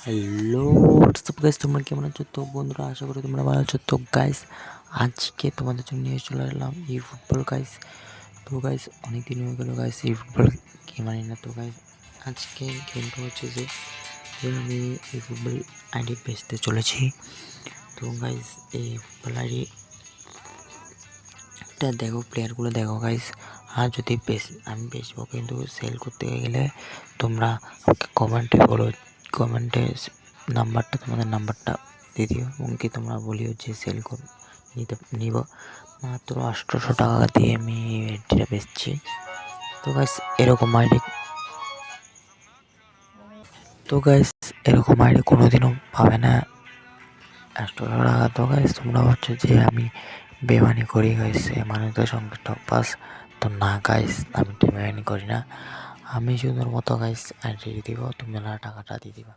Hello WhatsApp guys, তোমরা কেমন আছো? তো বন্ধুরা, আশা করি তোমরা ভালো আছো। তো গাইস, আজকে তোমাদের জন্য নিয়ে চলে এলাম এই ফুটবল গাইস। তো গাইস, অনেক দিন হয়ে গেল গাইস এই ফুটবল গেম আনি না। তো গাইস, আজকে গেমটা হচ্ছে যে আমি এই ফুটবল আইডি বেচতে চলেছি। তো গাইস, এই ফুটবল আইডিটা দেখো, প্লেয়ারগুলো দেখো গাইস। আর যদি আমি বেচবো, কিন্তু সেল করতে গেলে তোমরা আমাকে কমেন্টে বলো, কমেন্টে নাম্বারটা, তোমাদের নাম্বারটা দিয়ে দিও, এবং কি তোমরা বলিও যে সেল কর নিব। মাত্র 800 টাকা দিয়ে আমি আইডিটা বেচছি। তো গাইস, এরকম আইডি তো গাইস এরকম আইডি কোনোদিনও পাবে না 800 টাকা। তো গাইস, তোমরা ভাবছো যে আমি বেমানি করি গাইস, মানুষদের সঙ্গে টপাস। তো না গাইস, আমি বেমানি করি না। আমি সুন্দর মতো গাইস আইডি দিব, তোমরা টাকাটা দিয়ে দিবা।